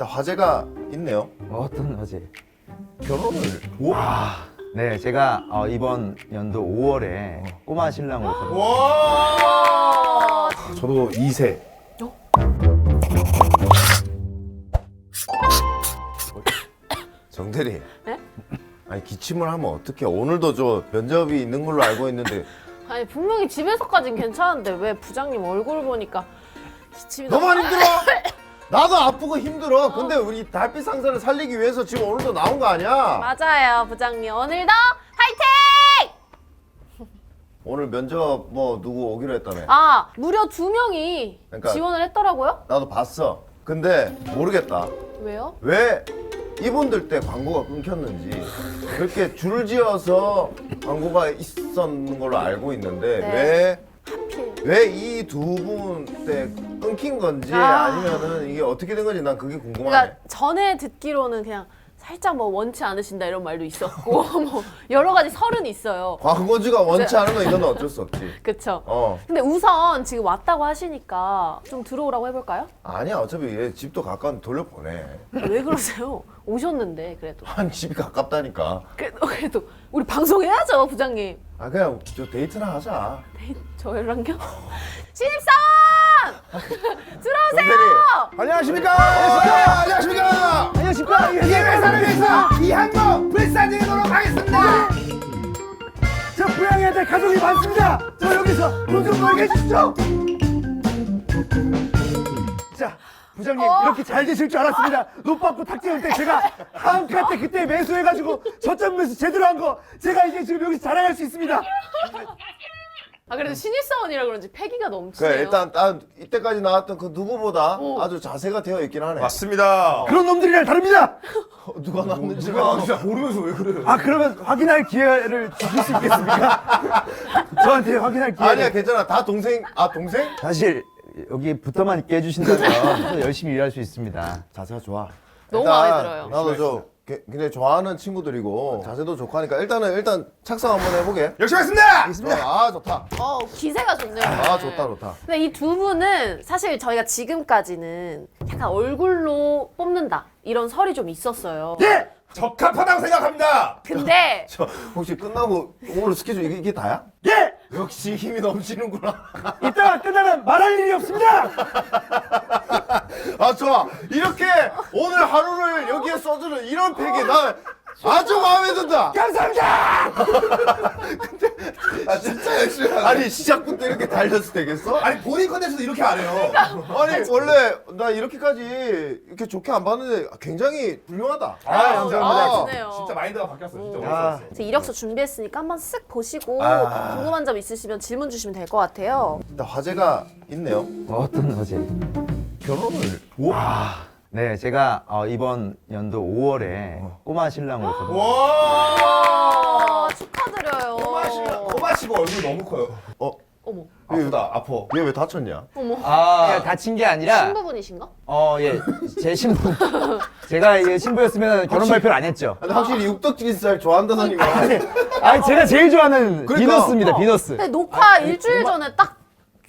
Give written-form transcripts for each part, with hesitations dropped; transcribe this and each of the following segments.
화제가 있네요. 어떤 화제? 결혼을. 네, 제가 이번 연도 5월에 꼬마 신랑으로 결혼. 와. 저도 2세. 정대리. 네? 아니 기침을 하면 어떡해? 오늘도 저 면접이 있는 걸로 알고 있는데 아니 분명히 집에서까진 괜찮은데 왜 부장님 얼굴 보니까 기침이 너무 안 힘들어? 나도 아프고 힘들어. 근데 우리 달빛 상사를 살리기 위해서 지금 오늘도 나온 거 아니야? 맞아요 부장님 오늘도 화이팅! 오늘 면접 뭐 누구 오기로 했다며? 아 무려 2명이 그러니까- 지원을 했더라고요? 나도 봤어. 근데 모르겠다. 왜요? 왜 이분들 때 광고가 끊겼는지 그렇게 줄을 지어서 광고가 있었는 걸로 알고 있는데 네. 하필 왜 이 두 분 때 끊긴 건지 아니면은 이게 어떻게 된 건지 난 그게 궁금하네. 그러니까 전에 듣기로는 그냥 살짝 뭐 원치 않으신다 이런 말도 있었고 뭐 여러 가지 설은 있어요. 광고주가 원치 않은 건 이건 어쩔 수 없지. 그쵸? 어. 근데 우선 지금 왔다고 하시니까 좀 들어오라고 해볼까요? 아니야 어차피 얘 집도 가까운데 돌려보내. 왜 그러세요? 오셨는데 그래도 한 집이 가깝다니까. 그래도 우리 방송해야죠 부장님. 아 그냥 저 데이트나 하자. 저 연락요? 신입사원! 들어오세요! 안녕하십니까? 안녕하십니까? 안녕하십니까? 이 회사를 위해서 이 한거 불사지도록 하겠습니다. 저 고양이한테 가족이 많습니다. 저 여기서 돈 좀 벌게 해주시죠. 자, 부장님 이렇게 잘 되실 줄 알았습니다. 노 받고 탁 지을 때 제가 한카 때 그때 매수해가지고 저점 매수 제대로 한 거 제가 이제 지금 여기서 자랑할 수 있습니다. 아 그래도 신입사원이라 그런지 패기가 넘치네요. 그래 일단 딱 이때까지 나왔던 그 누구보다 아주 자세가 되어 있긴 하네. 맞습니다. 그런 놈들이랑 다릅니다. 누가 나왔는지 진짜 모르면서 왜 그래요? 아 그러면 확인할 기회를 주실 수 있겠습니까? 저한테 확인할 기회를. 아니야 괜찮아 다 동생. 아 동생? 사실 여기부터만 있게 해주신다면 더 열심히 일할 수 있습니다. 자세가 좋아. 너무 일단 마음에 들어요. 나도 저 굉장히 좋아하는 친구들이고 자세도 좋고 하니까 일단 착상 한번 해보게. 열심히 하겠습니다. 아 좋다. 기세가 좋네요. 아 좋다. 근데 이 두 분은 사실 저희가 지금까지는 약간 얼굴로 뽑는다 이런 설이 좀 있었어요. 예. 적합하다고 생각합니다. 근데 저 혹시 끝나고 오늘 스케줄 이게 다야? 예. 역시 힘이 넘치는구나. 이따가 끝나면 말할 일이 없습니다. 아 좋아. 이렇게 오늘 하루를 여기에 써주는 이런 팩이 나 아주 마음에 든다. 감사합니다. 아 진짜 열심히 하네. 아니 시작부터 이렇게 달려도 되겠어? 아니 본인 컨텐츠도 이렇게 안 해요. 아니 원래 나 이렇게까지 이렇게 좋게 안 봤는데 굉장히 훌륭하다. 감사합니다. 좋네요. 진짜 마인드가 바뀌었어요. 진짜 아. 오래 그래서 이력서 준비했으니까 한번 쓱 보시고 아. 궁금한 점 있으시면 질문 주시면 될 것 같아요. 일단 화제가 있네요. 어떤 화제? 결혼을. 네, 제가 이번 연도 5월에 꼬마 신랑으로 결혼. 와, 축하드려요. 꼬마치고 얼굴 너무 커요. 어머, 아프다 아파. 얘 왜 다쳤냐? 어머. 아, 다친 게 아니라 신부분이신가? 예, 제 신부. 제가 신부였으면 결혼 발표를 안 했죠. 근데 확실히 육덕지살 좋아한다는 거. 아니, 제가 제일 좋아하는 그러니까. 비너스입니다, 비너스. 근데 녹화 일주일 전에 딱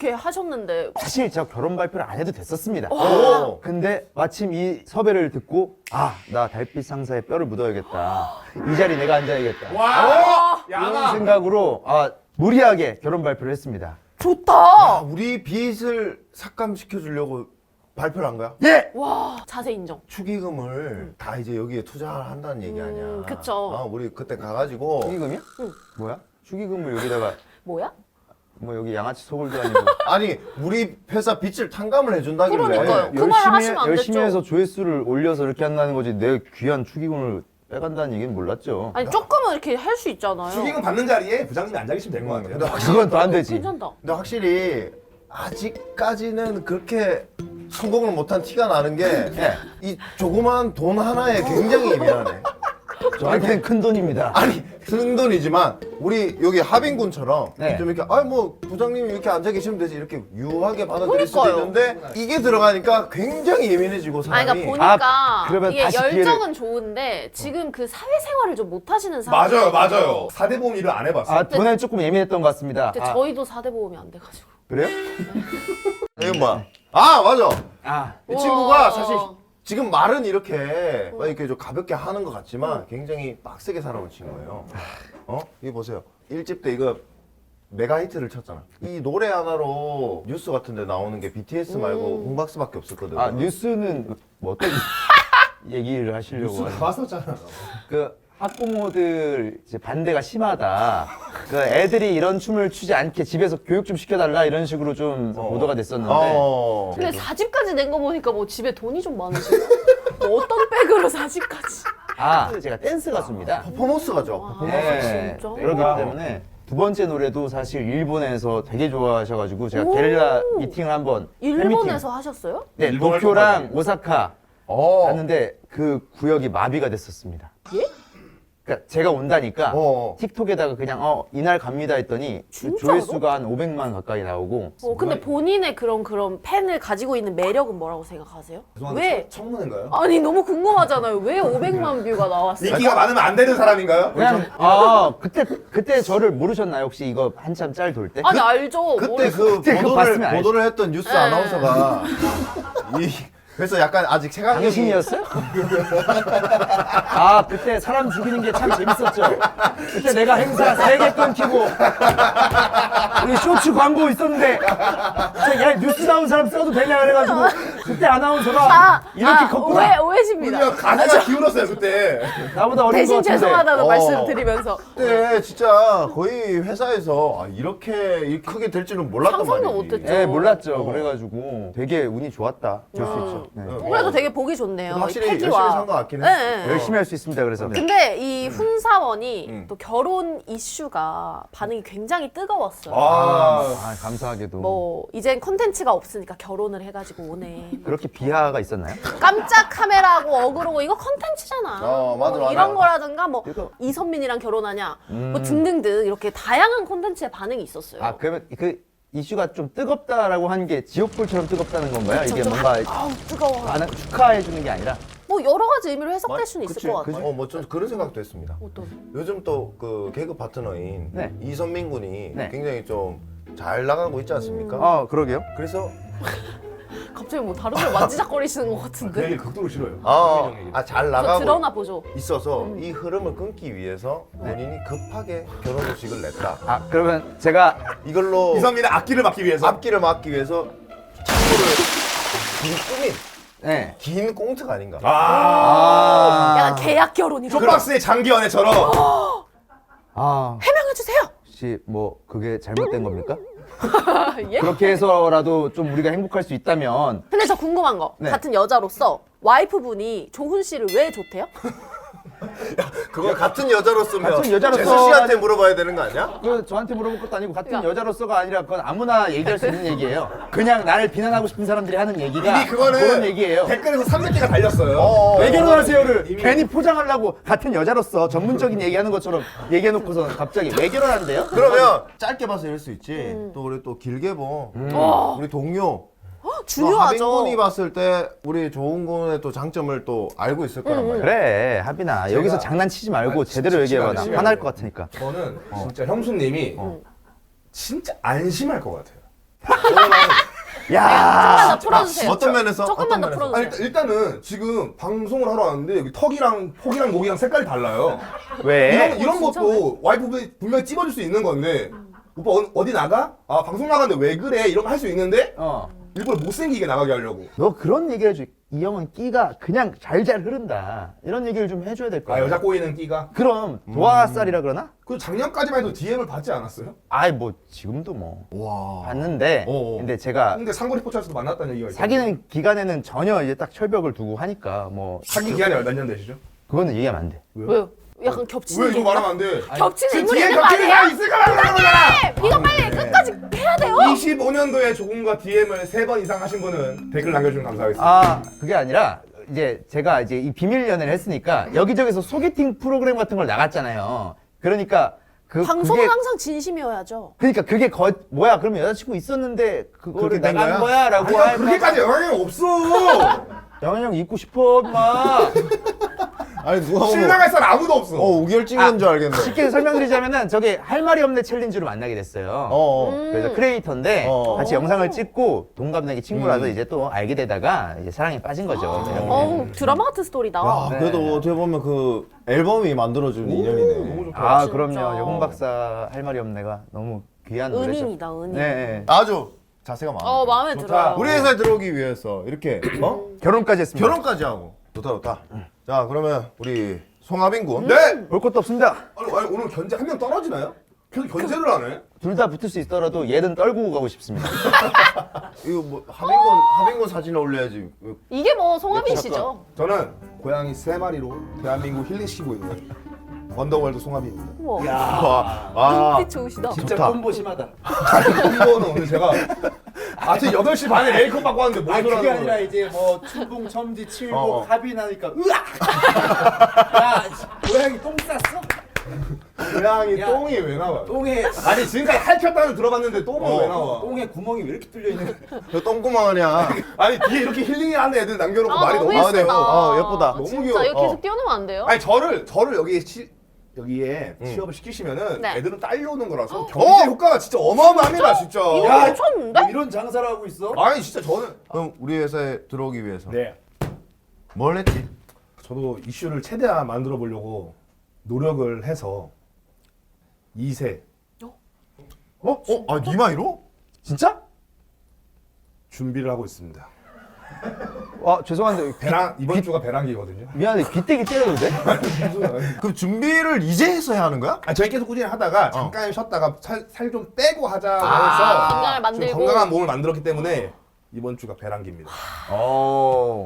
이렇게 하셨는데 사실 저 결혼 발표를 안 해도 됐었습니다. 오. 근데 마침 이 섭외를 듣고 나 달빛 상사에 뼈를 묻어야겠다. 이 자리 내가 앉아야겠다. 와. 이런 야가. 생각으로 무리하게 결혼 발표를 했습니다. 좋다. 우리 빚을 삭감시켜 주려고 발표를 한 거야? 예. 와, 자세 인정. 축의금을 다 이제 여기에 투자한다는 얘기 아니야. 그쵸. 우리 그때 가가지고 축의금이야? 뭐야? 축의금을 여기다가 뭐야? 뭐 여기 양아치 소굴도 아니고 아니 우리 회사 빚을 탕감을 해준다길래. 그러니까요. 그 말을 하시면 안 열심히 됐죠. 해서 조회수를 올려서 이렇게 한다는 거지 내 귀한 축의금을 빼간다는 얘기는 몰랐죠. 아니 조금은 이렇게 할 수 있잖아요. 축의금 받는 자리에 부장님이 앉아 계시면 될 것 같아요. 근데 그건 더 안 되지. 괜찮다. 근데 확실히 아직까지는 그렇게 성공을 못한 티가 나는 게 이 조그만 돈 하나에 굉장히 예민하네. 저한테는 큰 돈입니다. 아니 큰 돈이지만 우리 여기 하빈군처럼 네. 좀 이렇게 뭐 부장님이 이렇게 앉아 계시면 되지 이렇게 유하게 받아들일 수도 그러니까요. 있는데 이게 들어가니까 굉장히 예민해지고 아니, 사람이. 그러니까 보니까 그러면 이게 다시 열정은 좋은데 지금 그 사회생활을 좀 못하시는 사람. 맞아요. 4대 보험 일을 안 해봤어요. 돈에 조금 예민했던 것 같습니다. 근데 저희도 4대 보험이 안 돼가지고. 그래요? 이건 뭐야? 아 맞아. 이 친구가 우와. 사실 지금 말은 이렇게 좀 가볍게 하는 것 같지만 굉장히 빡세게 살아온 친구예요. 이거 보세요. 1집 때 이거 메가 히트를 쳤잖아. 이 노래 하나로 뉴스 같은 데 나오는 게 BTS 말고 홍박스밖에 없었거든. 아 뉴스는 뭐 어떤 얘기를 하시려고 뉴스 하는 나왔었잖아. 그 학부모들 이제 반대가 심하다. 그 애들이 이런 춤을 추지 않게 집에서 교육 좀 시켜달라 이런 식으로 좀 보도가 됐었는데 근데 4집까지 낸 거 보니까 뭐 집에 돈이 좀 많으시고 뭐 어떤 백으로 4집까지. 아 제가 댄스 가수입니다. 퍼포먼스가죠. 네, 진짜? 그렇기 때문에 두 번째 노래도 사실 일본에서 되게 좋아하셔가지고 제가 게릴라 미팅을 한번 일본에서 하셨어요? 네, 일본 도쿄랑 활동까지. 오사카 갔는데 그 구역이 마비가 됐었습니다. 예? 그러니까 제가 온다니까 어. 틱톡에다가 그냥 이날 갑니다 했더니 진짜로? 조회수가 한 500만 가까이 나오고 근데 본인의 그런 팬을 가지고 있는 매력은 뭐라고 생각하세요? 왜? 청문회인가요? 아니 너무 궁금하잖아요. 왜 500만 뷰가 나왔어요? 인기가 많으면 안 되는 사람인가요? 그냥 그때 저를 모르셨나요? 혹시 이거 한참 짤 돌 때? 아니 알죠. 그때 그때 그거 봤으면 알지. 보도를 했던 뉴스 아나운서가 그래서 약간 아직 체감력이 당신이었어요? 아 그때 사람 죽이는 게 참 재밌었죠. 그때 내가 행사 3개 끊기고 우리 쇼츠 광고 있었는데 야 뉴스 나온 사람 써도 되냐 그래가지고 그때 아나운서가 이렇게 컸구나. 오해십니다. 가사가 기울었어요 그때. 나보다 어린 거 대신 같은데. 죄송하다는 어. 말씀드리면서 그때 진짜 거의 회사에서 이렇게 크게 될 줄은 몰랐단 상상도 말이지. 못했죠. 네 몰랐죠. 그래가지고 되게 운이 좋았다. 볼 수 있죠. 네. 그래도 되게 보기 좋네요. 확실히 이 열심히 패기와. 산 것 같긴 해. 네, 네. 열심히 할 수 있습니다. 그래서 근데 이 훈사원이 또 결혼 이슈가 반응이 굉장히 뜨거웠어요. 감사하게도 뭐 이젠 컨텐츠가 없으니까 결혼을 해가지고 오네. 그렇게 비하가 있었나요? 깜짝 카메라고 어그로고 이거 컨텐츠잖아. 맞아, 맞아. 이런 거라든가 뭐 이거- 이선민이랑 결혼하냐 뭐 등등등 이렇게 다양한 컨텐츠에 반응이 있었어요. 아 그러면 그 이슈가 좀 뜨겁다라고 한 게 지옥불처럼 뜨겁다는 건가요? 이게 좀 뭔가 아우 뜨거워. 축하해 주는 게 아니라 뭐 여러 가지 의미로 해석될 수는 있을 것 같아요. 뭐좀 그런 생각도 했습니다. 어떤? 요즘 또 그 개그 파트너인 네. 이선민 군이 네. 굉장히 좀 잘 나가고 있지 않습니까? 그러게요. 그래서 갑자기 뭐 다른 걸 만지작거리시는 것 그 같은데. 얘기를 극도로 싫어요. 잘 저 나가고 드러나 보죠. 있어서 이 흐름을 끊기 위해서 본인이 급하게 결혼 소식을 냈다. 그러면 제가 이걸로 이선민의 앞길을 막기 위해서. 앞길을 막기 위해서 참고를 긴 네. 긴 꽁트가 아닌가. 약간 계약 결혼이라고. 쇼박스의 장기 연애처럼. 해명해 주세요. 혹시 뭐 그게 잘못된 겁니까? 예? 그렇게 해서라도 좀 우리가 행복할 수 있다면 근데 저 궁금한 거. 네. 같은 여자로서 와이프분이 조훈 씨를 왜 좋대요? 그건 같은 여자로서면 같은 여자로서 재수 씨한테 물어봐야 되는 거 아니야? 그 저한테 물어볼 것도 아니고 같은 그러니까. 여자로서가 아니라 그건 아무나 얘기할 수 있는 얘기예요. 그냥 나를 비난하고 싶은 사람들이 하는 얘기가 이미 그거는 그런 얘기예요. 댓글에서 300개가 달렸어요. 왜 결혼하세요를 이미- 괜히 포장하려고 같은 여자로서 전문적인 얘기하는 것처럼 얘기해놓고서 갑자기 왜 결혼한대요? 그러면 짧게 봐서 이럴 수 있지. 또 우리 또 길게 보. 우리 동료. 중요하죠. 하빈군이 봤을 때 우리 조은군의 또 장점을 또 알고 있을 거란 말이야. 그래 하빈아 여기서 장난치지 말고 제대로 얘기해봐. 나 열심히 화날 할게요. 것 같으니까. 저는 진짜 형수님이 진짜 안심할 것 같아요. 조금만 더 풀어주세요. 어떤 면에서? 조금만 더 어떤 면에서? 풀어주세요. 일단은 지금 방송을 하러 왔는데 여기 턱이랑 폭이랑 목이랑 색깔이 달라요. 왜? 이런 것도 와이프분이 분명히 찍어줄 수 있는 건데 오빠 어디 나가? 아 방송 나가는데 왜 그래? 이런 거 할 수 있는데 일부러 못생기게 나가게 하려고. 너 그런 얘기를 해줘. 이 형은 끼가 그냥 잘잘 흐른다. 이런 얘기를 좀 해줘야 될 거야. 아 여자 꼬이는 끼가? 그럼 도화살이라 그러나? 그 작년까지만 해도 DM을 받지 않았어요? 아이 뭐 지금도 뭐 와. 봤는데 어어. 근데 제가 근데 상거리 포차에서도 만났다는 얘기가 있어요. 사귀는 기간에는 전혀 이제 딱 철벽을 두고 하니까 뭐 사귄 기간이 몇 년 되시죠? 그거는 얘기하면 안 돼. 왜요? 약간 겹치는 왜 이거 얘기야? 말하면 안 돼? 겹치는 그 인물이 뒤에 있는 거 겹치는 아니에요? 사람 있을까 말하는 거잖아! 이거 빨리 끝까지 해야 돼요. 25년도에 조금과 DM을 3번 이상 하신 분은 댓글 남겨주면 감사하겠습니다. 아 그게 아니라 이제 제가 이제 이 비밀 연애를 했으니까 여기저기서 소개팅 프로그램 같은 걸 나갔잖아요. 그러니까 방송은 그게 항상 진심이어야죠. 그러니까 그게 뭐야 그러면 여자친구 있었는데 그거를 그렇게 된 나간 거야? 거야라고 아니야, 그렇게까지 영향이 없어! 영환이 형 있고 싶어 엄마. 아니 누가 보면 신랑할 사람 아무도 없어. 우결증인 줄 알겠네. 쉽게 설명드리자면은 저기 할 말이 없네 챌린지로 만나게 됐어요. 그래서 크리에이터인데 같이 영상을 찍고 동갑내기 친구라서 이제 또 알게 되다가 이제 사랑에 빠진 거죠. 어우, 드라마 같은 스토리다. 야, 그래도 어떻게 보면 그 앨범이 만들어준 인연이네. 아 진짜. 그럼요. 홍 박사 할 말이 없네가 너무 귀한 노래죠. 은인이다, 은인. 네. 아주 자세가 많아. 마음에 들어요. 우리 회사에 들어오기 위해서 이렇게 결혼까지 했습니다. 결혼까지 하고 좋다. 자 그러면 우리 송하빈 군. 네. 볼 것도 없습니다. 아니 오늘 견제 한 명 떨어지나요? 계속 견제를 하네. 둘 다 붙을 수 있더라도 얘는 떨구고 가고 싶습니다. 이거 뭐 하빈 군 사진을 올려야지. 이게 뭐 송하빈 씨죠. 저는 고양이 3마리로 대한민국 힐링시키고 있는 원더월드 송하빈입니다. 우와. 아, 눈빛 좋으시다. 진짜 좋다. 콤보 심하다. 이거는 오늘 제가 아침 8시 반에 메이크업 받고 왔는데 뭘 그게 그러는 아니라 거예요? 이제 뭐 춘봉, 첨지, 칠복, 어. 합인하니까 으악! 야, 고양이 똥 쌌어? 고양이 야. 똥이 왜 나와? 똥에 아니 지금까지 핥혔다는 들어봤는데 똥은 왜 나와? 똥에 구멍이 왜 이렇게 뚫려 있는? 저 똥구멍 아니야. 아니 뒤에 이렇게 힐링이 하는 애들 남겨놓고 말이 너무 예쁘다. 예뻐요. 예쁘다. 너무 진짜 귀여워. 이거 계속 띄워놓으면 안 돼요? 아니 저를 여기에 취업을 시키시면은 네. 애들은 딸려오는 거라서 경제 효과가 진짜 어마어마합니다 진짜. 이거 야, 미쳤는데? 뭐 이런 장사를 하고 있어? 아니 진짜 저는 그럼 우리 회사에 들어오기 위해서 네 뭘 했지? 저도 이슈를 최대한 만들어 보려고 노력을 해서 2세 아 니마이로? 진짜? 준비를 하고 있습니다. 죄송한데 배랑 이번 주가 배랑기거든요. 미안해 귀때기 때려도 돼? 그럼 준비를 이제 해서 해야 하는 거야? 아, 저희 계속 꾸준히 하다가 잠깐 쉬었다가 살 좀 빼고 하자고 건강을 해서 좀 만들고. 건강한 몸을 만들었기 때문에 이번 주가 배랑기입니다.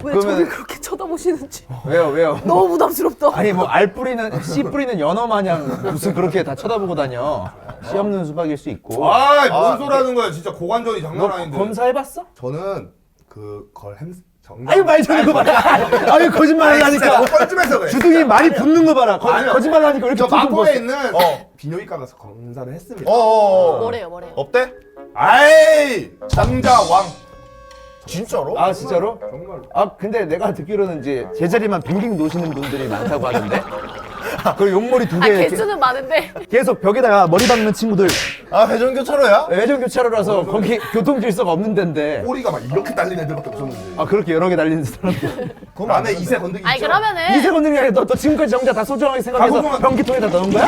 왜 저를 그렇게 쳐다보시는지. 왜요? 너무 부담스럽다. 아니 뭐 알 뿌리는 씨 뿌리는 연어 마냥 무슨 그렇게 다 쳐다보고 다녀? 씨 없는 수박일 수 있고. 뭔 소리 하는 거야 진짜 고관절이 장난 너 아닌데. 검사해봤어? 저는 그걸 아유 말 저는 거 봐라. 아유 거짓말 하니까. 뻘쭘해서 그래. 주둥이 많이 붙는 거 봐라. 아니요. 거짓말 하니까 왜 이렇게 저 두둥 마포에 벗어? 있는 비뇨기과 가서 검사를 했습니다. 뭐래요? 없대? 아이 남자왕 진짜로? 아 진짜로? 정말로. 근데 내가 듣기로는 이제 제자리만 빙빙 노시는 분들이 많다고 하던데. 그리고 용머리 두 개 이렇게 개수는 많은데. 계속 벽에다가 머리 박는 친구들 아 회전교차로야? 외전 교차로라서 거기 교통 질서가 없는 데인데. 꼬리가 막 이렇게 딸린 애들밖에 없었는데. 그렇게 여러 개 달리는 사람들. 그럼 안에 2세 건더기 아니 있죠? 그러면은 이세 건드는 게 아니라 너 지금까지 정자 다 소중하게 생각해서 가보면- 변기통에다 넣은 거야?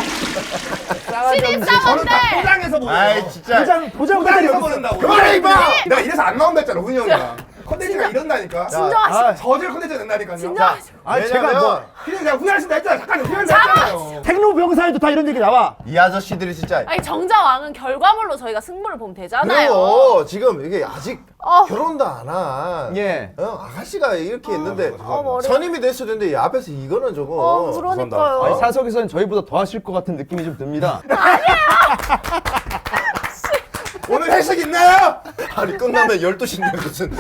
신입사원들. 포장해서 보고. 아이 진짜. 포장 포장해서 보낸다고. 그만해, 임마! 내가 이래서 안 나온다 했잖아 훈이 형이가. 컨텐츠가 이런다니까. 진정하시. 저질 컨텐츠 낸다니까요. 진정하시. 제가 뭐 그냥 내가 후회하신다 했잖아. 잠깐 후회한다 했잖아요. 택노 병사에도 다 이런 얘기 나와. 이 아저씨들이 진짜. 아니 정자왕은 결과물로 저희가 승부를 보면 되잖아요. 그래요. 지금 이게 아직 어. 결혼도 안 한. 예. 아가씨가 이렇게 있는데 머리. 선임이 됐어야 되는데 이 앞에서 이거는 조금. 그러니까요. 아니, 사석에서는 저희보다 더 하실 것 같은 느낌이 좀 듭니다. 오늘 회식 있나요? 아니 끝나면 12시인데 무슨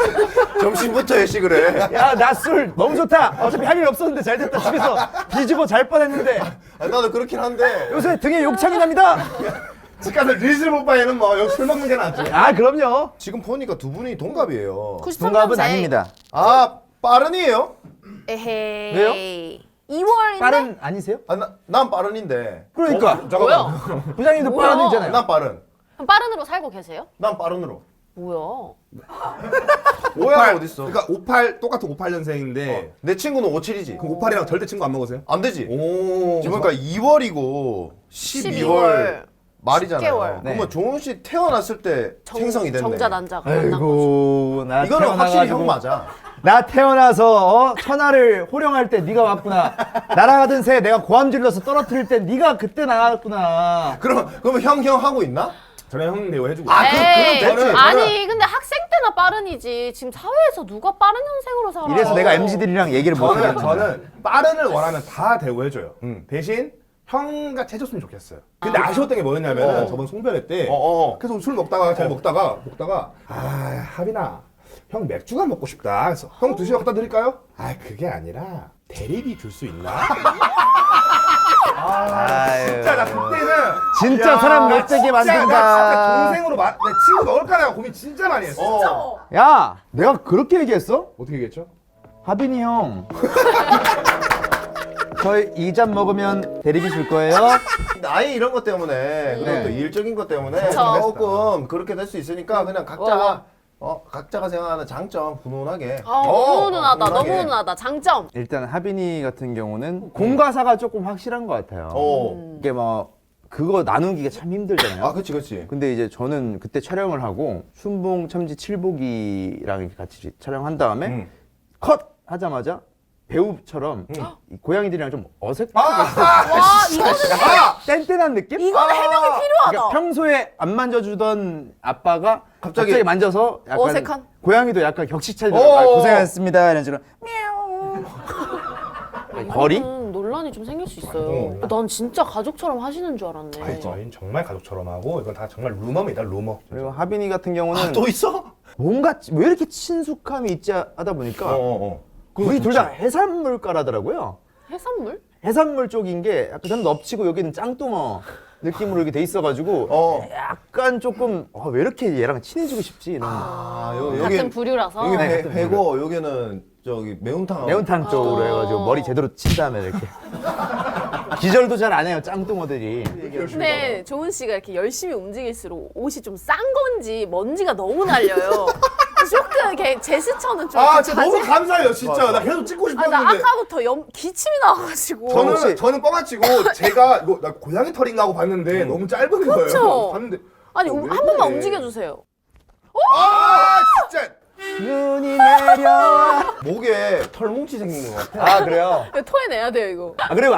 점심부터 회식을 해. 야, 나 술 너무 좋다. 어차피 할 일 없었는데 잘 됐다. 집에서 뒤집어 잘 뻔했는데 아, 나도 그렇긴 한데. 요새 등에 욕창이 납니다. 집 가서 리즈 오빠에는 뭐 여기 술 먹는 게 낫지. 그럼요. 지금 보니까 두 분이 동갑이에요. 93년생. 동갑은 아닙니다. 아 빠른이에요? 에헤이. 왜요? 2월인데? 빠른 아니세요? 난 빠른인데. 그러니까 뭐야? 부장님도 뭐야? 빠른이잖아요. 난 빠른. 그럼 빠른으로 살고 계세요? 난 빠른으로. 뭐야? 뭐야 어딨어? 그러니까 58 똑같은 58년생인데 내 친구는 57이지. 그럼 58이랑 절대 친구 안 먹으세요? 안 되지. 오. 지금 그러니까 2월이고 12월 말이잖아요. 10개월. 그러면 종훈 씨 태어났을 때 생성이 됐네. 정자 난자가 만난 거죠. 아이고 나 이거는 확실히 태어나가지고 형 맞아. 나 태어나서 천하를 호령할 때 네가 왔구나. 날아가던 새 내가 고함 질러서 떨어뜨릴 때 네가 그때 나왔구나. 그러면 형 하고 있나? 저는 형 대우 해주고. 에이, 그럼 됐지. 아니 근데 학생 때나 빠른이지 지금 사회에서 누가 빠른 현생으로 살아? 이래서 내가 MZ들이랑 얘기를 못 하겠는 거야. 저는 빠른을 원하면 다 대우해줘요. 대신 형같이 해줬으면 좋겠어요. 근데 아쉬웠던 게 뭐였냐면 저번 송별회 때 계속 술 먹다가 잘 먹다가 하빈아 형 맥주가 먹고 싶다. 그래서 형 드시러 갖다 드릴까요? 그게 아니라 대리비 줄 수 있나? 진짜 나 그때는 진짜 사람 멸되게 나 진짜 만든다. 동생으로 내 친구 먹을까 내가 고민 진짜 많이 했어. 야, 내가 그렇게 얘기했어? 어떻게 얘기했죠? 하빈이 형. 저희 이 잔 먹으면 대리비 줄 거예요? 나이 이런 것 때문에 그리고 또 일적인 것 때문에 그쵸. 조금 그렇게 될 수 있으니까 그냥 각자가 생각하는 장점 훈훈하게. 너무 훈훈하다. 너무 훈훈하게. 훈훈하다. 장점. 일단 하빈이 같은 경우는 공과사가 조금 확실한 것 같아요. 이게 뭐 그거 나누기가 참 힘들잖아요. 아, 그치. 근데 이제 저는 그때 촬영을 하고 춘봉 첨지 칠복이랑 이렇게 같이 촬영한 다음에 컷 하자마자 배우처럼 이 고양이들이랑 좀 어색하게 와, 이거는 뗀뗀한 느낌? 이거는 해명이 필요하다. 그러니까 평소에 안 만져주던 아빠가 갑자기 만져서 약간 어색한? 고양이도 약간 격식 차리더라고요. 고생하셨습니다 이런 식으로 거리? 이거는 논란이 좀 생길 수 있어요. 난 진짜 가족처럼 하시는 줄 알았네. 아니, 저희는 정말 가족처럼 하고 이건 다 정말 루머입니다, 루머. 그리고 하빈이 같은 경우는 또 있어? 뭔가 왜 이렇게 친숙함이 있지 하다 보니까 우리 둘 다 해산물가라더라고요. 해산물? 해산물 쪽인 게 약간 저는 넙치고 여기는 짱뚱어 느낌으로 이렇게 돼 있어가지고 약간 조금 왜 이렇게 얘랑 친해지고 싶지 이런 같은 부류라서. 여기 네, 회고 여기는 저기 매운탕. 매운탕 쪽으로 해가지고 머리 제대로 친 다음에 이렇게 기절도 잘 안 해요 짱뚱어들이. 근데 조은 씨가 이렇게 열심히 움직일수록 옷이 좀 싼 건지 먼지가 너무 날려요. 조금 이렇게 제스처는 좀. 아, 진짜 너무 감사해요, 진짜. 나 계속 찍고 나 싶었는데. 아까부터 기침이 나와가지고. 저는 뻥아치고 제가 이거 나 고양이 털인가 하고 봤는데 너무 짧은 거예요. 그쵸? 봤는데 아니 왜 한 번만 그래? 움직여주세요. 아, 진짜. 눈이 내려와. 목에 털뭉치 생긴 것 같아. 아 그래요? 토해내야 돼요 이거. 아 그리고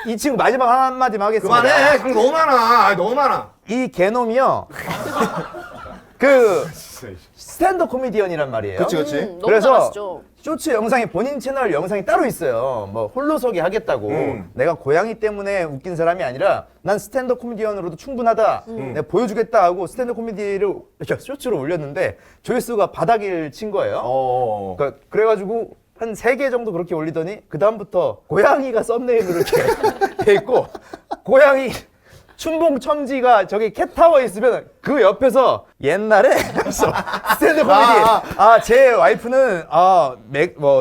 이 친구 마지막 한마디만 하겠습니다. 그만해. 그럼 너무 많아. 아니, 너무 많아. 이 개놈이요. 그 스탠드 코미디언이란 말이에요. 그치. 너무 그래서 잘하시죠. 쇼츠 영상이 본인 채널 영상이 따로 있어요. 뭐 홀로서기 하겠다고. 내가 고양이 때문에 웃긴 사람이 아니라 난 스탠드 코미디언으로도 충분하다. 내가 보여주겠다 하고 스탠드 코미디를 이렇게 쇼츠로 올렸는데 조회수가 바닥을 친 거예요. 그러니까 그래가지고 한 3개 정도 그렇게 올리더니 그 다음부터 고양이가 썸네일로 이렇게 돼 있고 고양이 춘봉 첨지가 저기 캣타워에 있으면 그 옆에서 옛날에 스탠드 코미디 제 와이프는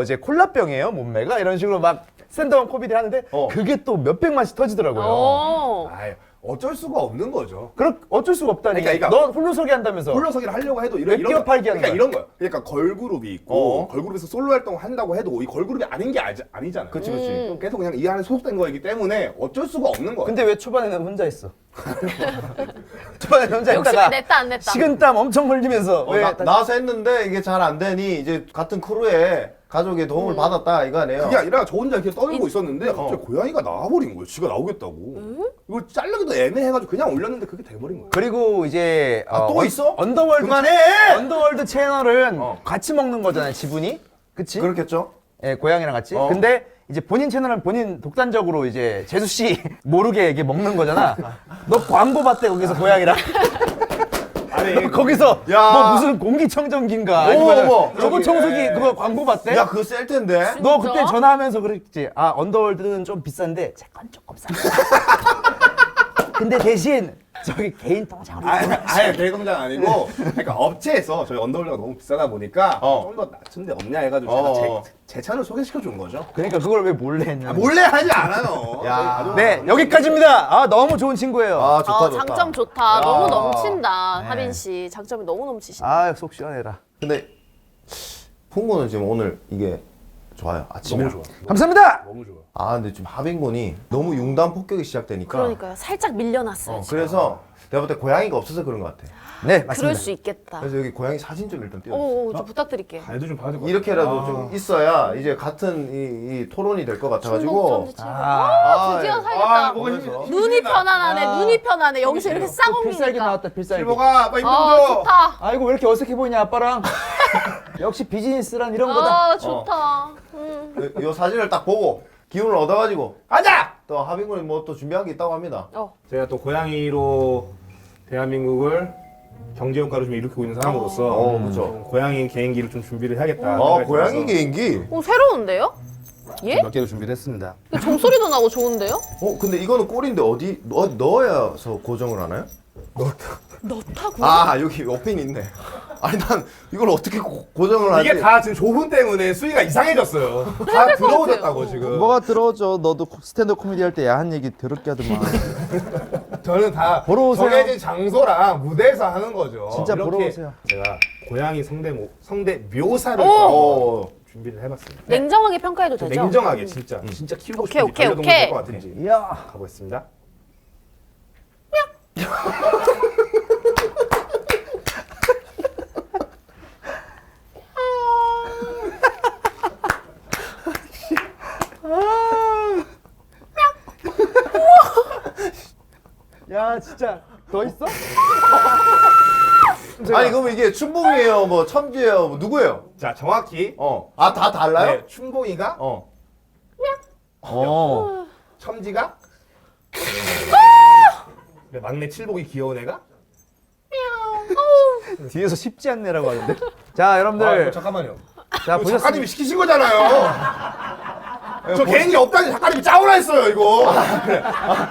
이제 콜라병이에요 몸매가 이런 식으로 막 스탠드업 코미디를 하는데 그게 또 몇백만씩 터지더라고요. 아이, 어쩔 수가 없는 거죠. 어쩔 수가 없다니까. 그러니까 너 홀로서기 한다면서. 홀로서기를 하려고 해도 왜 끼어 팔기 하는 그러니까 거야? 이런 거예요. 그러니까 걸그룹이 있고 걸그룹에서 솔로 활동을 한다고 해도 이 걸그룹이 아닌 게 아니잖아요. 그치. 그럼 계속 그냥 이 안에 소속된 거이기 때문에 어쩔 수가 없는 거예요. 근데 왜 초반에는 혼자 했어? 초반에 혼자 욕심을 했다가 냈다 안 냈다. 식은땀 엄청 흘리면서 왜 나와서 했는데 이게 잘 안 되니 이제 같은 크루에 가족의 도움을 받았다 이거 아니에요? 그게 아니라 저 혼자 이렇게 떠들고 있었는데 갑자기 고양이가 나와버린 거예요. 지가 나오겠다고. 이걸 자르기도 애매해가지고 그냥 올렸는데 그게 돼버린 거예요. 그리고 이제 또 있어? 언더월드 그만해! 언더월드 채널은 같이 먹는 거잖아요 지분이 그치? 그렇겠죠? 예, 고양이랑 같이. 근데 이제 본인 채널은 본인 독단적으로 이제 재수 씨 모르게 이게 먹는 거잖아. 너 광고 봤대 거기서 고양이랑. 아니 거기서 야. 뭐 무슨 공기청정기인가 아니면 어머. 로봇 청소기 그거 광고 봤대? 야 그거 셀 텐데. 너 그때 전화하면서 그랬지. 언더월드는 좀 비싼데 제 건 조금 싸. 근데 대신 저기 개인 통장으로. 아예 대공장 아니고 그러니까 업체에서 저희 언더월드가 너무 비싸다 보니까 좀 더 낮춘 데 없냐 해가지고 제가 제 차를 소개시켜 준 거죠. 그러니까 그걸 왜 몰래 했냐. 몰래 하지 않아요. 야. 네 여기까지입니다. 너무 좋은 친구예요. 좋다. 장점 좋다. 너무 넘친다. 하빈 씨 장점이 너무 넘치신다. 속 시원해라. 근데 풍구는 지금 오늘 이게 좋아요. 아침에. 너무 좋아. 감사합니다. 너무 좋아. 근데 지금 하빈군이 너무 융단 폭격이 시작되니까. 그러니까요. 살짝 밀려났어요. 지금. 그래서 내가 볼 때 고양이가 없어서 그런 것 같아. 네 맞습니다. 그럴 수 있겠다. 그래서 여기 고양이 사진 좀 일단 띄워주세요. 좀 부탁드릴게요. 발도 좀 봐야 될것 같아. 이렇게라도 좀 있어야 이제 같은 이 토론이 될 것 같아가지고. 드디어 살겠다. 보면서. 눈이 편안하네. 눈이 편안해. 여기서 이렇게 필살기 쌍옥이니까. 나왔다 필살기. 실버가 빨리 힘좀 줘. 좋다. 아이고 왜 이렇게 어색해 보이냐 아빠랑. 역시 비즈니스란 이런 거다. 좋다. 요 사진을 딱 보고 기운을 얻어가지고 가자. 또 하빈군이 뭐 또 준비한 게 있다고 합니다. 제가 또 고양이로 대한민국을 경제 효과를 좀 일으키고 있는 사람으로서 그렇죠. 좀 고양이 개인기를 좀 준비를 해야겠다. 고양이 개인기. 새로운데요? 예? 몇 개를 준비를 했습니다. 종소리도 나고 좋은데요? 근데 이거는 꼴인데 어디 넣어야서 고정을 하나요? 넣다고? 여기 옆핀 있네. 아니 난 이걸 어떻게 고정을 하지? 이게 다 지금 조훈 때문에 수위가 이상해졌어요. 다 들어오졌다고 지금. 뭐가 들어오죠? 너도 스탠드 코미디 할 때 야한 얘기 더럽게 하더만. 저는 다 보러 오세요. 정해진 장소랑 무대에서 하는 거죠. 진짜 보러 이렇게 오세요. 제가 고양이 성대 묘사를 오. 준비를 해봤습니다. 냉정하게 평가해도 되죠? 냉정하게 진짜 키우고 오케이, 싶은 오케이, 반려동물 오케이. 될것 같은지 이야. 가보겠습니다. 야 진짜 더 있어? 아니 그럼 이게 춘봉이에요, 뭐 첨지예요, 뭐 누구예요? 자 정확히 아 다 달라요? 네, 춘봉이가 어. 첨지가 네, 막내 칠복이 귀여운 애가 뒤에서 쉽지 않네라고 하는데. 자 여러분들. 잠깐만요. 자 이거 보셨습니까? 작가님이 시키신 거잖아요. 저 개인기 없다니 작가님이 짜오라 했어요 이거.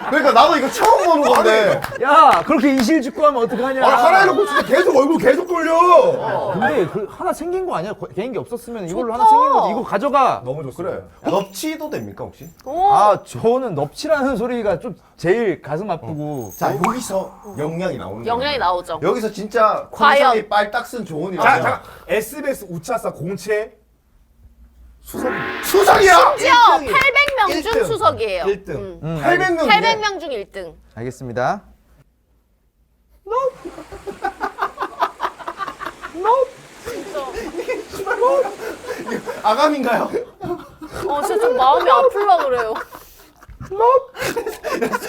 그러니까 나도 이거 처음 보는 건데. 야 그렇게 이실직고하면 어떡하냐. 하나 해놓고 진짜 계속 얼굴 계속 돌려. 근데 그 하나 생긴 거 아니야? 개인기 없었으면 이걸로 좋다. 하나 생긴 거지. 이거 가져가. 너무 좋습니다. 그래. 넙치도 됩니까 혹시? 오. 아 저는 넙치라는 소리가 좀 제일 가슴 아프고. 자 여기서 영양이 나오는 거예요. 영향이 나오죠. 여기서 진짜 과연. 컨셉이 빨딱 쓴 조언이 자, 나와요. 잠깐. SBS 우차사 공채 수석이 수상이야! 심지어 800명 중 1등. 수석이에요. 1등. 800명 800명 중 1등. 알겠습니다. 아감인가요? 진짜 좀 마음이 아플라 그래요.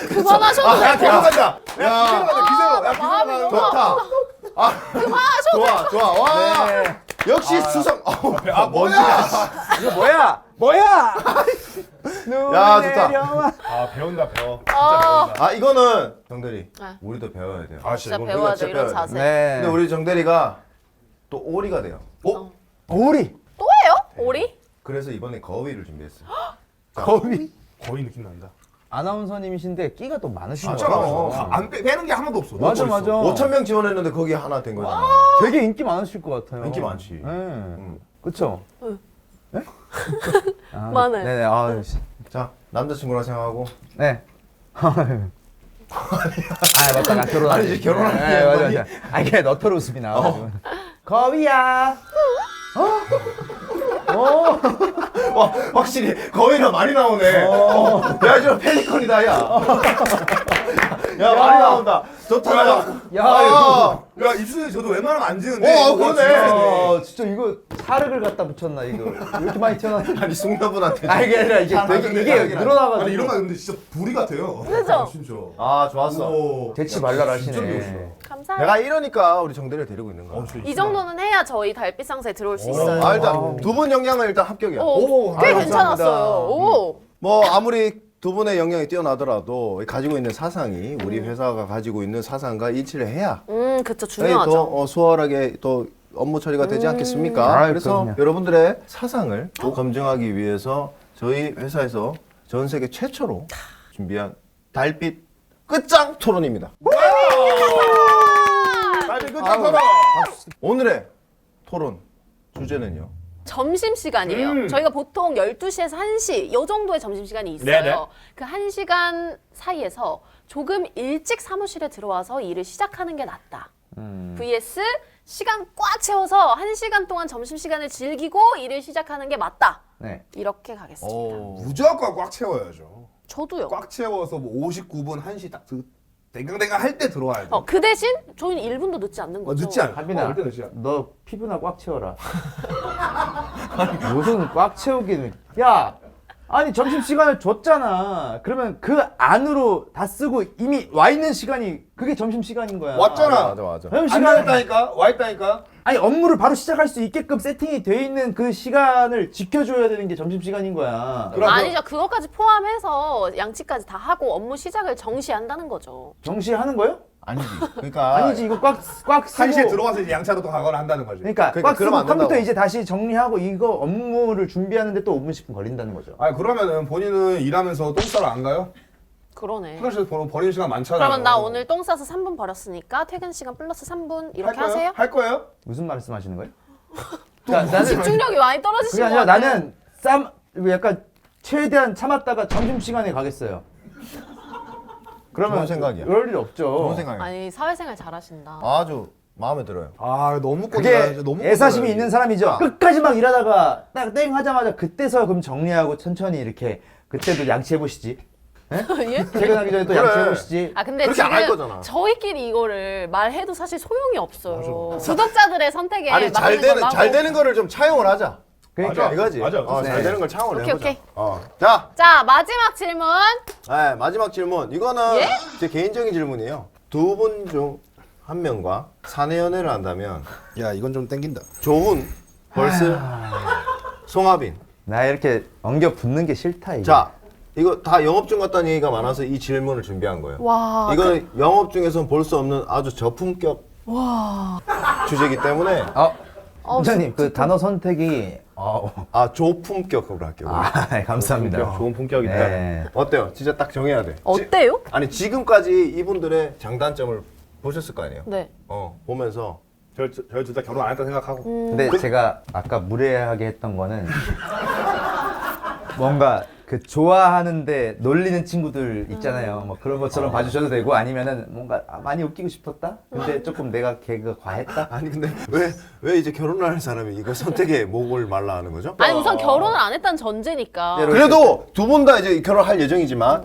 그만하셔도 야 돼요. 계속한다. 야 기세로. 나 마음이 너무 좋다. 아 그만하셔도 좋아 좋아. 와 네. 역시 수상. 뭐야? 이거 뭐야? 뭐야? 야, 좋다. 내려와. 아 배운다 배워. 아, 이거는 정대리 네. 우리도 배워야 돼요. 아 진짜 이거 배워야 돼 진짜 이런 배워야 자세. 네. 근데 우리 정대리가 또 오리가 돼요. 오리. 또예요? 오리? 그래서 이번에 거위를 준비했어요. 거위. 거의 느낌 난다. 아나운서님이신데 끼가 또 많으신 거 진짜 같아요. 많아. 안 빼는 게 하나도 없어. 맞아 너무 맞아. 멋있어. 5,000명 지원했는데 거기 하나 된 거잖아. 되게 인기 많으실 것 같아요. 인기 많지. 네. 그쵸? 네? 아, 많아요. 네네. 아, 자 남자친구라 생각하고. 네. 아 맞다 나 결혼하지. 아니지, 결혼하는 네, 게 맞아 아니지. 맞아. 아 이게 너털 웃음이 나와가지고. 거위야. 와 확실히 거위가 많이 나오네. 야 이거 펠리컨이다 야. 야 많이 나온다. 좋다 야. 야, 야 입술에 저도 웬만하면 안 지는데. 그러네. 진짜 이거 사르를 갖다 붙였나 이거. 이렇게 많이 튀어나왔는데. 아니 숙녀분한테. 아 이게 아니라 이게 되게 이게 늘어나가지고. 아니 이런 거 근데 진짜 불이 같아요. 그죠? 진짜. 아 좋았어. 오. 대치 진짜 발랄하시네. 배웠어. 감사해요. 내가 이러니까 우리 정대리를 데리고 있는 거야. 이 정도는 해야 저희 달빛 상사에 들어올 수 있어요. 아 일단 두 분 영향은 일단 합격이야. 오, 꽤 아유, 괜찮았어요. 오. 뭐 아무리 두 분의 영향이 뛰어나더라도 가지고 있는 사상이 우리 회사가 가지고 있는 사상과 일치를 해야 그쵸, 저희 중요하죠. 또 수월하게 또 업무 처리가 되지 않겠습니까? 아이, 그래서 그럼요. 여러분들의 사상을 또 검증하기 위해서 저희 회사에서 전 세계 최초로 준비한 달빛 끝장 토론입니다. 빨리 끝장서라. 오늘의 토론 주제는요. 점심시간이에요. 저희가 보통 12시에서 1시 이 정도의 점심시간이 있어요. 네네. 그 1시간 사이에서 조금 일찍 사무실에 들어와서 일을 시작하는 게 낫다. vs 시간 꽉 채워서 1시간 동안 점심시간을 즐기고 일을 시작하는 게 맞다. 네. 이렇게 가겠습니다. 무조건 꽉 채워야죠. 저도요. 꽉 채워서 뭐 59분 1시 딱 댕강댕강 할 때 들어와야 돼. 그 대신 저희는 1분도 늦지 않는 거죠. 늦지 않아. 하빈아, 그때 늦지 않아. 너 피부나 꽉 채워라. 무슨 꽉 채우기는. 야, 아니 점심시간을 줬잖아. 그러면 그 안으로 다 쓰고 이미 와 있는 시간이 그게 점심시간인 거야. 왔잖아. 맞아. 점심시간 와 있다니까. 아니 업무를 바로 시작할 수 있게끔 세팅이 돼 있는 그 시간을 지켜줘야 되는 게 점심시간인 거야. 아니죠. 그것까지 포함해서 양치까지 다 하고 업무 시작을 정시한다는 거죠. 정시하는 거예요? 아니지. 그러니까 아니지 이거 꽉 쓰고 1시에 들어와서 이제 양차로 또 가거나 한다는 거지. 그러니까 그러니까 꽉 쓰고 그러면 안 컴퓨터 된다고. 이제 다시 정리하고 이거 업무를 준비하는데 또 5분 10분 걸린다는 거죠. 아니 그러면은 본인은 일하면서 똥 싸러 안 가요? 그러네. 화장실에서 버리는 시간 많잖아요. 그러면 나 오늘 똥 싸서 3분 버렸으니까 퇴근 시간 플러스 3분 이렇게 할 거예요? 하세요? 할 거예요? 무슨 말씀하시는 거예요? 그러니까 나는 집중력이 많이 그게 떨어지신 것 아니라 같아요. 나는 약간 최대한 참았다가 점심시간에 가겠어요. 그러면 좋은 생각이야. 그럴 일 없죠. 좋은 생각이에요. 아니 사회생활 잘하신다. 아주 마음에 들어요. 아 너무 그게 너무 애사심이 있는 사람이죠. 끝까지 막 일하다가 딱 땡 하자마자 그때서 그럼 정리하고 천천히 이렇게 그때도 양치해 보시지. 예? 퇴근하기 전에 또 그래. 양치해 보시지. 아 근데 그렇게 안할 지금 거잖아. 저희끼리 이거를 말해도 사실 소용이 없어요. 구독자들의 선택에 아니 잘 맡기는 걸로 잘 하고. 되는 거를 좀 차용을 하자. 그러니까 이거지. 맞아. 잘 네. 되는 걸 차용을 오케이, 해보자. 오케이. 자, 자 마지막 질문. 네, 마지막 질문. 이거는 예? 제 개인적인 질문이에요. 두 분 중 한 명과 사내 연애를 한다면 야 이건 좀 땡긴다. 조훈, 벌스, 송하빈. 나 이렇게 엉겨 붙는 게 싫다 이게. 자, 이거 다 영업 중 같다는 얘기가 많아서 이 질문을 준비한 거예요. 와. 이거는 영업 중에서는 볼 수 없는 아주 저품격 주제이기 때문에 원장님 그 단어 선택이 조품격으로 할게요. 감사합니다. 좋은 품격이 있다. 네. 어때요? 진짜 딱 정해야 돼. 어때요? 아니 지금까지 이분들의 장단점을 보셨을 거 아니에요. 네. 보면서 저희 둘 다 결혼 안 했다 생각하고. 근데 제가 아까 무례하게 했던 거는 뭔가 그 좋아하는데 놀리는 친구들 있잖아요. 뭐 그런 것처럼 봐주셔도 되고 아니면은 뭔가 많이 웃기고 싶었다. 근데 조금 내가 개그 과했다. 아니 근데 왜 이제 결혼을 할 사람이 이거 선택에 목을 말라 하는 거죠? 아니 우선 결혼을 안 했다는 전제니까. 네, 그래도 두 분 다 이제 결혼할 예정이지만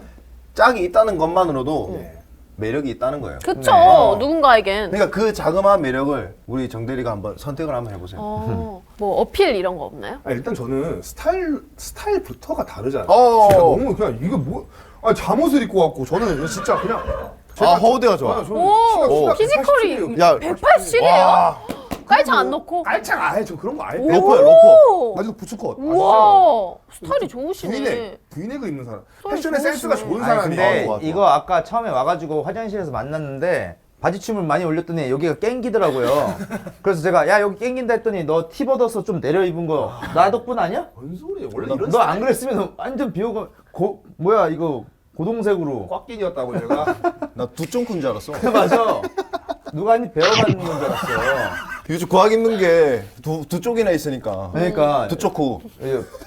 짝이 있다는 것만으로도 매력이 있다는 거예요. 그쵸. 네. 누군가에겐. 그러니까 그 자그마한 매력을 우리 정대리가 한번 선택을 한번 해보세요. 뭐 어필 이런 거 없나요? 아, 일단 저는 스타일부터가 다르잖아요. 어. 진짜 너무 그냥 이게 뭐 잠옷을 입고 왔고 저는 진짜 그냥 허우대가 좋아. 저는 오, 키가 피지컬이 187이에요. 야, 180이에요? 와, 깔창 안 넣고. 깔창 아예 저 그런 거 아예 로퍼야 로퍼. 아주 부츠컷. 우와, 스타일이 좋으시네. 브이넥을 입는 사람. 스타일 패션의 센스가 좋으시네. 좋은 아니 사람이. 근데 좋아. 이거 아까 처음에 와가지고 화장실에서 만났는데 바지춤을 많이 올렸더니 여기가 깽기더라고요. 그래서 제가 야 여기 깽긴다 했더니 너 티 벗어서 좀 내려 입은 거 나 덕분 아니야? 뭔 소리야? 원래 이런 너 안 그랬으면 완전 비호감 뭐야 이거 고동색으로 꽉끼니였다고 제가. 나 두쫑큰 줄 알았어. 맞아. 누가 한입 배워가는 건 줄 알았어요. 요즘 과학 입는 게 두 쪽이나 있으니까. 그러니까 두 쪽구.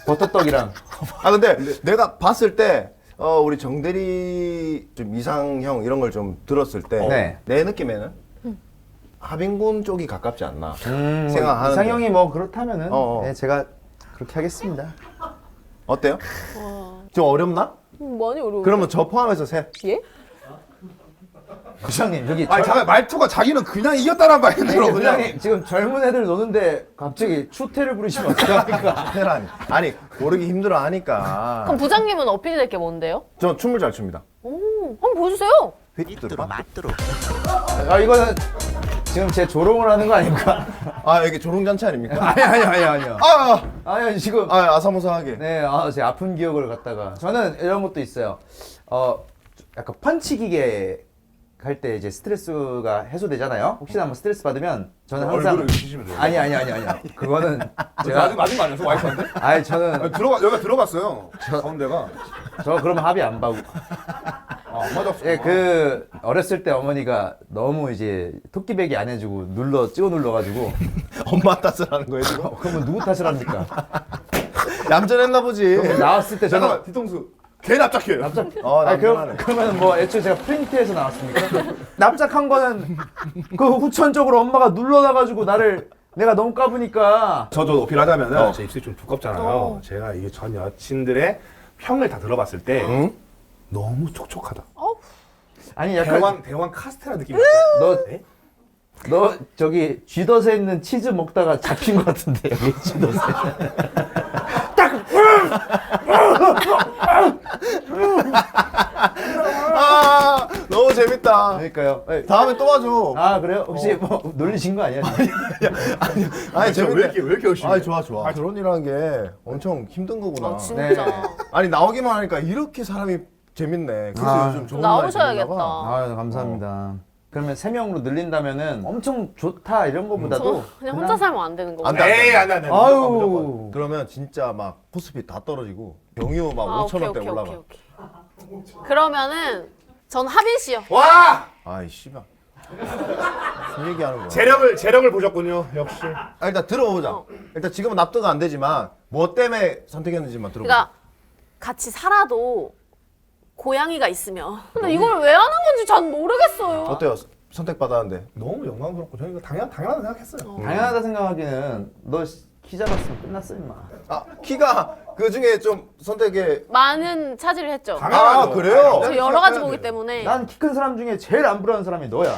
버터떡이랑 근데 내가 봤을 때 우리 정대리 좀 이상형 이런 걸 좀 들었을 때 내 네. 느낌에는 하빈군 쪽이 가깝지 않나 생각하는데 이상형이 뭐 그렇다면은 네, 제가 그렇게 하겠습니다. 어때요? 좀 어렵나? 많이 어려워. 그러면 저 포함해서 셋. 예? 부장님 여기 아니 잠깐 말투가 자기는 그냥 이겼다는 말이 들어 그냥. 부장님 지금 젊은 애들 노는데 갑자기 추태를 부르시면 어떡합니까? 테란. 아니 고르기 힘들어 하니까. 그럼 부장님은 어필이 될 게 뭔데요? 저 춤을 잘 춥니다. 오, 한번 보여주세요. 아 이거는 지금 제 조롱을 하는 거 아닙니까? 이게 조롱잔치 아닙니까? 아니요. 아, 아니 지금 아사모사하게. 네, 제 아픈 기억을 갖다가 저는 이런 것도 있어요. 약간 펀치 기계 할 때 이제 스트레스가 해소되잖아요. 혹시나 한번 스트레스 받으면 저는 항상 얼굴을 치시면 돼요. 아니요. 그거는 제가 제가 맞은 거 아니었어 와이프한테? 아니 저는 여기가 들어갔어요. 가운데가. 저 그러면 합의 안 봐고. 안 맞았어. 예, 그 어렸을 때 어머니가 너무 이제 토끼배기 안 해주고 찍어 눌러가지고 엄마 탓을 하는 거예요 지금? 그러면 누구 탓을 합니까? 얌전했나 보지. 나왔을 때 저는 잠깐만 뒤통수. 개 납작해요. 아니, 남자하네. 그러면 뭐 애초에 제가 프린트해서 나왔습니까? 납작한 거는 그 후천적으로 엄마가 눌러놔가지고 내가 너무 까부니까 저도 어필하자면은 제 입술이 좀 두껍잖아요. 제가 이게 전 여친들의 평을 다 들어봤을 때 너무 촉촉하다. 아니 약간 대왕 카스테라 느낌. 너 저기 쥐덫에 있는 치즈 먹다가 잡힌 것 같은데 여기 쥐덫에 너무 재밌다. 그러니까요. 다음에 또 와줘. 아 그래요? 혹시 뭐 놀리신 거 아니야? 아니 재밌네. 왜 이렇게 열심히? 아니 좋아. 결혼이라는 게 엄청 힘든 거구나. 진짜. 네. 아니 나오기만 하니까 이렇게 사람이 재밌네. 그래서 요즘 좋은 나오셔야겠다. 아유 감사합니다. 그러면 3명으로 늘린다면은 엄청 좋다 이런 거보다도 그냥 혼자 살면 안 되는 거고. 안 돼. 에이 안 돼. 아유 그러면 진짜 막 코스피 다 떨어지고 경유 막 5천 원대 올라가. 오케이. 그러면은 전 하빈 씨요. 와! 아이 씨발. 무슨 얘기하는 거야? 재력을 보셨군요. 역시. 아, 일단 들어보자. 일단 지금은 납득은 안 되지만 뭐 때문에 선택했는지만 들어보자. 그러니까 같이 살아도 고양이가 있으면. 근데 이걸 왜 하는 건지 전 모르겠어요. 어때요? 선택받았는데. 너무 영광스럽고 저희가 당연하다 생각했어요. 당연하다 생각하기는 너 키 잡았으면 끝났어 임마. 아, 키가 그 중에 좀 선택에 많은 차지를 했죠. 아, 그래요? 저 여러 가지 보기 때문에. 난 키 큰 사람 중에 제일 안 부러운 사람이 너야.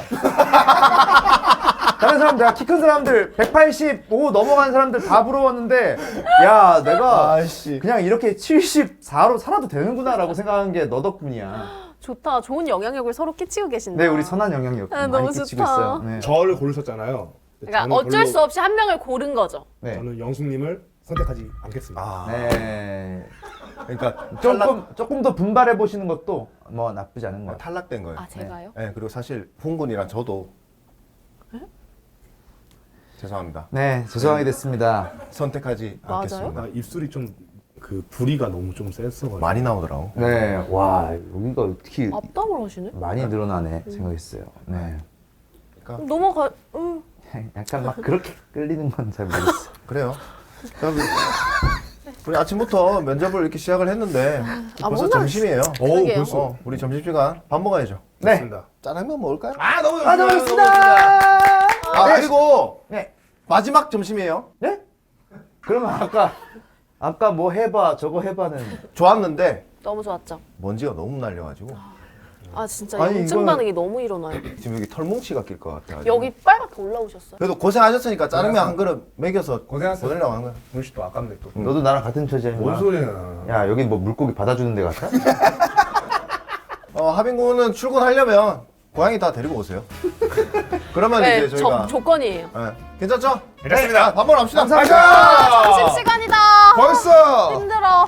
다른 사람 내가 키 큰 사람들 185 넘어간 사람들 다 부러웠는데 야 내가 아이씨. 그냥 이렇게 74로 살아도 되는구나라고 생각한 게 너 덕분이야. 좋다. 좋은 영향력을 서로 끼치고 계신다. 네 우리 선한 영향력 아, 많이 너무 끼치고 좋다. 있어요. 네. 저를 고르셨잖아요. 그러니까 저는 어쩔 별로- 수 없이 한 명을 고른 거죠. 네. 저는 영숙님을 선택하지 않겠습니다. 아, 네. 그러니까 조금 더 분발해 보시는 것도 뭐 나쁘지 않은 것 같아요. 탈락된 거예요. 아 제가요? 네, 그리고 사실 훈군이랑 저도 죄송합니다. 네 죄송하게 됐습니다. 선택하지 맞아요? 않겠습니다. 나 입술이 좀 그 부리가 너무 좀 셌어가지고. 많이 나오더라고. 네. 와 여기가 어떻게 앞담을 하시네? 많이 늘어나네 생각했어요. 네. 넘어가. 약간 막 그렇게 끌리는 건 잘 모르겠어. 그래요. 자, 우리 아침부터 면접을 이렇게 시작을 했는데 벌써 뭔가- 점심이에요. 오, 그러게요. 벌써. 우리 점심시간 밥 먹어야죠. 네. 좋습니다. 짜장면 먹을까요? 아, 너무 아 좋습니다. 좋습니다. 아, 그리고 네. 마지막 점심이에요. 네? 그러면 아까 뭐 해봐 저거 해봐는 좋았는데 너무 좋았죠. 먼지가 너무 날려가지고 아 진짜 아니, 염증 이거는- 반응이 너무 일어나요. 지금 여기 털뭉치가 낄 것 같아요. 여기 빨갛게 올라오셨어요? 그래도 고생하셨으니까 짜장면 한 그릇 먹여서 고생하셨어요. 보내려고 한 거야. 물씨 또 아깝네 또. 너도 나랑 같은 처지야. 뭔 임마. 소리야. 야 여기 뭐 물고기 받아주는 데 같아? 하빈군은 출근하려면 고양이 다 데리고 오세요. 그러면 네, 이제 저희가 조건이에요. 네. 괜찮죠? 괜찮습니다. 밥 먹으러 갑시다. 감사합니다. 점심 시간이다. 벌써. 힘들어.